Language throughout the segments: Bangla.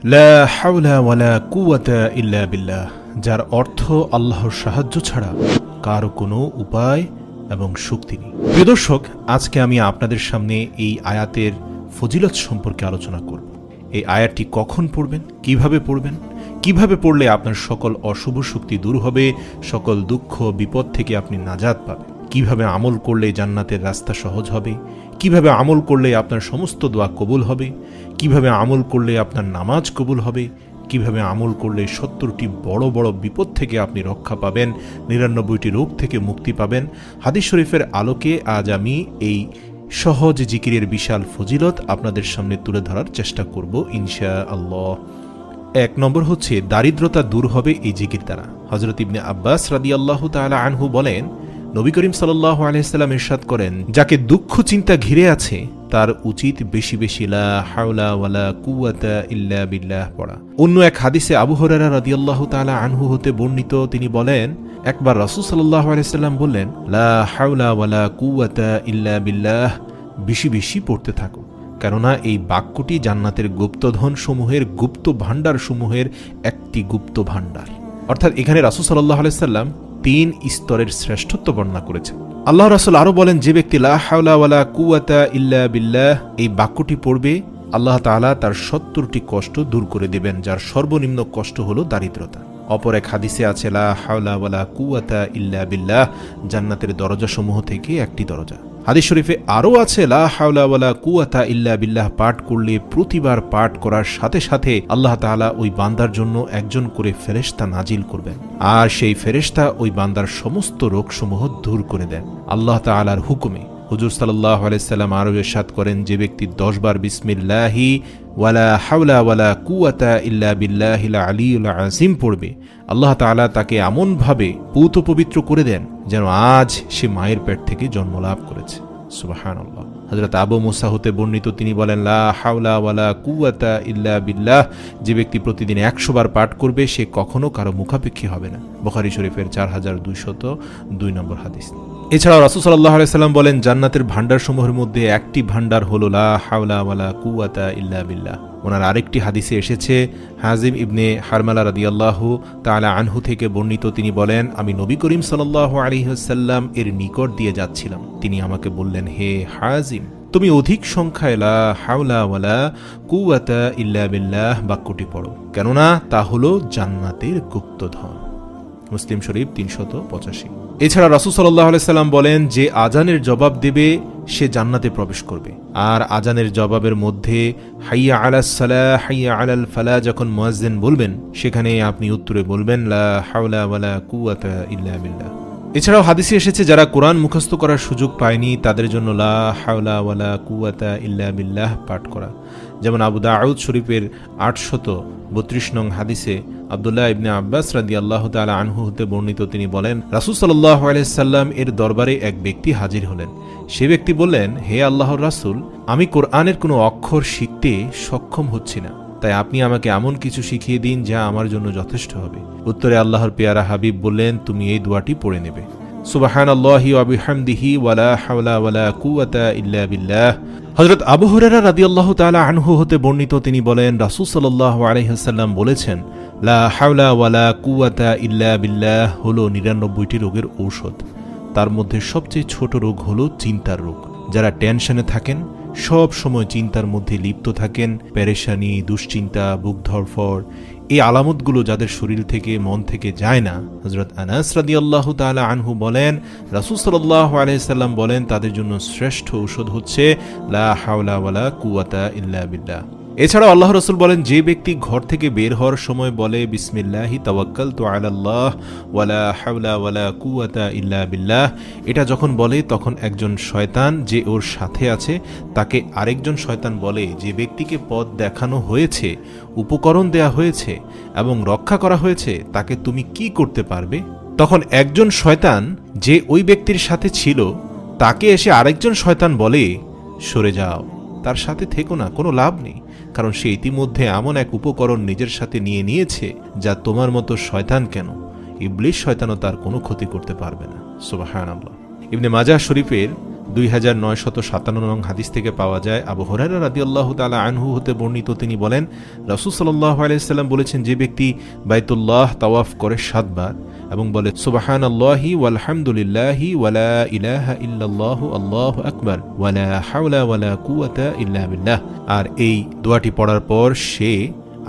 লা হাওলা ওয়ালা কুওয়াতা ইল্লা বিল্লাহ, যার অর্থ আল্লাহর সাহায্য ছাড়া কারো কোনো উপায় এবং শক্তি নেই। প্রিয় দর্শক, আজকে আমি আপনাদের সামনে এই আয়াতের ফজিলত সম্পর্কে আলোচনা করব। এই আয়াতটি কখন পড়বেন, কিভাবে পড়লে আপনার সকল অশুভ শক্তি দূর হবে, সকল দুঃখ বিপদ থেকে আপনি নাজাত পাবেন, কিভাবে আমল করলে জান্নাতের রাস্তা সহজ হবে, কিভাবে আমল করলে আপনার সমস্ত দোয়া কবুল হবে, কিভাবে আমল করলে আপনার নামাজ কবুল হবে, কিভাবে আমল করলে 70টি বড় বড় বিপদ থেকে আপনি রক্ষা পাবেন, 99টি রোগ থেকে মুক্তি পাবেন। হাদিস শরীফের আলোকে আজ আমি এই সহজ জিকিরের বিশাল ফজিলত আপনাদের সামনে তুলে ধরার চেষ্টা করব ইনশাআল্লাহ। 1 নম্বর হচ্ছে দারিদ্রতা দূর হবে এই জিকির দ্বারা। হযরত ইবনে আব্বাস রাদিয়াল্লাহু তাআলা আনহু বলেন, নবী করিম সাল্লাল্লাহু আলাইহি সাল্লাম ইরশাদ করেন, যাকে দুঃখ চিন্তা ঘিরে আছে তার উচিত বেশি বেশি লা হাওলা ওয়ালা কুওয়াতা ইল্লা বিল্লাহ পড়া। অন্য এক হাদিসে আবু হুরায়রা রাদিয়াল্লাহু তাআলা আনহু হতে বর্ণিত, তিনি বলেন, একবার রাসূল সাল্লাল্লাহু আলাইহি সাল্লাম বললেন, লা হাওলা ওয়ালা কুওয়াতা ইল্লা বিল্লাহ, বেশি বেশি পড়তে থাকো, কেননা এই বাক্যটি জান্নাতের গুপ্তধন সমূহের, গুপ্ত ভাণ্ডার সমূহের একটি গুপ্ত ভাণ্ডার। অর্থাৎ এখানে রাসূল সাল্লাল্লাহু আলাইহি সাল্লাম 3 স্তরের শ্রেষ্ঠত্ব বর্ণনা করেছেন। আল্লাহ রাসূল আরো বলেন, যে ব্যক্তি লা হাওলা ওয়ালা কুওয়াতা ইল্লা বিল্লাহ এই বাক্যটি পড়বে, আল্লাহ তাআলা তার 70টি কষ্ট দূর করে দেবেন, যার সর্বনিম্ন কষ্ট হলো দারিদ্রতা। অপর এক হাদিসে আছে, লা হাওলা ওয়ালা কুওয়াতা ইল্লা বিল্লাহ জান্নাতের দরজাসমূহ থেকে একটি দরজা। হাদিস শরীফে আরও আছে, লা হাওলা ওয়ালা কুওয়াতা ইল্লা বিল্লাহ পাঠ করলে প্রতিবার পাঠ করার সাথে সাথে আল্লাহ তাআলা ওই বান্দার জন্য একজন করে ফেরেশতা নাজিল করবেন, আর সেই ফেরেশতা ওই বান্দার সমস্ত রোগসমূহ দূর করে দেন আল্লাহ তাআলার হুকুমে। হুজুর সাল্লাল্লাহু আলাইহি সাল্লাম আরও ইরশাদ করেন, যে ব্যক্তি 10 বার বিসমিল্লাহি ওয়ালা হাওলা ওয়ালা কুওয়াতা ইল্লা বিল্লাহিল আলিয়্যিল আযীম পড়বে, আল্লাহ তাআলা তাকে এমনভাবে পূত পবিত্র করে দেন যেন আজ সে মায়ের পেট থেকে জন্মলাভ করেছে। সুবহানাল্লাহ। হযরত আবু মুসা হতে বর্ণিত, তিনি বলেন, লা হাওলা ওয়ালা কুওয়াতা ইল্লা বিল্লাহ, যে ব্যক্তি প্রতিদিন 100 বার পাঠ করবে সে কখনো কারো মুখাপেক্ষী হবে না। বুখারী শরীফের 4202 নম্বর হাদিস। এছাড়াও রাসূল সাল্লাল্লাহু আলাইহি সাল্লাম বলেন, জান্নাতের ভাণ্ডারসমূহের মধ্যে একটি ভাণ্ডার হলো লা হাওলা ওয়ালা কুওয়াতা ইল্লা বিল্লাহ। ওনার আরেকটি হাদিসে এসেছে, হাজিম ইবনে হারমালা রাদিয়াল্লাহু তাআলা আনহু থেকে বর্ণিত, তিনি বলেন, আমি নবী করিম সাল্লাল্লাহু আলাইহি ওয়াসাল্লাম এর নিকট দিয়ে যাচ্ছিলাম, তিনি আমাকে বললেন, হে হাজিম, তুমি অধিক সংখ্যায় লা হাওলা ওয়ালা কুওয়াতা ইল্লা বিল্লাহ বাক্যটি পড়ো, কেননা তা হলো জান্নাতের গুপ্তধন। মুসলিম শরীফ 385। এছাড়া রাসূল সাল্লাল্লাহু আলাইহি সাল্লাম বলেন, যে আজানের জবাব দেবে সে জান্নাতে প্রবেশ করবে। আর আজানের জবাবের মধ্যে হাইয়া আলাস সালাহ হাইয়া আলাল ফালাহ যখন মুয়াজ্জিন বলবেন, সেখানে আপনি উত্তরে বলবেন, লা হাওলা ওয়ালা কুওয়াতা ইল্লা বিল্লাহ। এছাড়াও হাদিসে এসেছে, যারা কোরআন মুখস্থ করার সুযোগ পায়নি তাদের জন্য লা হাওলা ওয়ালা কুওয়াতা ইল্লা বিল্লাহ পাঠ করা। যেমন আবু দাউদ শরীফের 832 নং হাদিসে আব্দুল্লাহ ইবনে আব্বাস রাদিয়াল্লাহু তাআলা আনহু হতে বর্ণিত, তিনি বলেন, রাসূল সাল্লাল্লাহু আলাইহি সাল্লাম এর দরবারে এক ব্যক্তি হাজির হলেন। সে ব্যক্তি বললেন, হে আল্লাহর রাসূল, আমি কোরআনের কোনো অক্ষর শিখতে সক্ষম হচ্ছি না, তাই আপনি আমাকে এমন কিছু শিখিয়ে দিন যা আমার জন্য যথেষ্ট হবে। উত্তরে আল্লাহর পেয়ারা হাবিব বললেন, তুমি এই দোয়াটি পড়ে নেবে, সুবহানাল্লাহি ওয়া বিহামদিহি ওয়ালা হাওলা ওয়ালা কুওয়াতা ইল্লা বিল্লাহ। হযরত আবু হুরায়রা রাদিয়াল্লাহু তাআলা আনহু হতে বর্ণিত, তিনি বলেন, রাসূল সাল্লাল্লাহু আলাইহি ওয়াসাল্লাম বলেছেন, লা হাওলা ওয়ালা কুওয়াতা ইল্লা বিল্লাহ হলো 99টি রোগের ঔষধ। তার মধ্যে সবচেয়ে ছোট রোগ হলো চিন্তার রোগ। যারা টেনশনে থাকেন, সব সময় চিন্তার মধ্যে লিপ্ত থাকেন, পেরেশানি, দুশ্চিন্তা, বুক ধড়ফড়, এই আলামতগুলো যাদের শরীর থেকে মন থেকে যায় না, হযরত আনাস রাদিয়াল্লাহু তাআলা আনহু বলেন, রাসূল সাল্লাল্লাহু আলাইহি সাল্লাম বলেন, তাদের জন্য শ্রেষ্ঠ ঔষধ হচ্ছে লা হাওলা ওয়ালা কুওয়াতা ইল্লা বিল্লাহ। এছাড়াও আল্লাহ রাসূল বলেন, যে ব্যক্তি ঘর থেকে বের হওয়ার সময় বলে, বিসমিল্লাহি তাওয়াক্কালতু আলাল্লাহ ওয়ালা হাওলা ওয়ালা কুওয়াতা ইল্লা বিল্লাহ, এটা যখন বলে তখন একজন শয়তান যে ওর সাথে আছে তাকে আরেকজন শয়তান বলে, যে ব্যক্তিকে পথ দেখানো হয়েছে, উপকরণ দেয়া হয়েছে এবং রক্ষা করা হয়েছে, তাকে তুমি কি করতে পারবে? তখন একজন শয়তান যে ওই ব্যক্তির সাথে ছিল তাকে এসে আরেকজন শয়তান বলে, সরে যাও, তার সাথে থেকো না, কোনো লাভ নেই, কারণ সে ইতিমধ্যে এমন এক উপকরণ নিজের সাথে নিয়ে নিয়েছে যা তোমার মতো শয়তান কেন, ইবলিস শয়তানও তার কোনো ক্ষতি করতে পারবে না। সুবহানাল্লাহ। ইবনে মাজাহ শরীফের 2957 নং হাদিস থেকে পাওয়া যায়, আবু হুরায়রা রাদিয়াল্লাহু তাআলা আনহু হতে বর্ণিত, তিনি বলেন রাসূল সাল্লাল্লাহু আলাইহি সাল্লাম বলেছেন, যে ব্যক্তি বাইতুল্লাহ তাওয়াফ করে 7 বার এবং বলে সুবহানাল্লাহি ওয়ালহামদুলিল্লাহি ওয়ালা ইলাহা ইল্লাল্লাহু আল্লাহু আকবার ওয়ালা হাওলা ওয়ালা কুওয়াতা ইল্লা বিল্লাহ, আর এই দোয়াটি পড়ার পর সে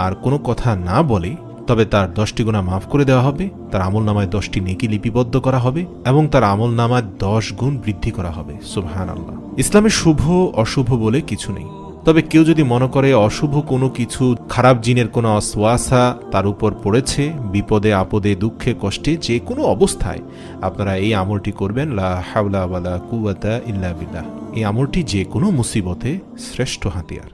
আর কোনো কথা না বলে, তবে তার 10টি গুনাহ মাফ করে দেওয়া হবে, তার আমলনামায় 10টি নেকি লিপিবদ্ধ করা হবে এবং তার আমলনামায় 10 গুণ বৃদ্ধি করা হবে। সুবহানাল্লাহ। ইসলামে শুভ অশুভ বলে কিছু নেই, তবে কেউ যদি মনে করে অশুভ কোনো কিছু, খারাপ জিনের কোনো ওয়াসওয়াসা তার উপর পড়েছে, বিপদে আপদে দুঃখে কষ্টে যে কোনো অবস্থায় আপনারা এই আমলটি করবেন, লা হাওলা ওয়ালা কুওয়াতা ইল্লা বিল্লাহ। এই আমলটি যে কোনো মুসিবতে শ্রেষ্ঠ হাতিয়ার।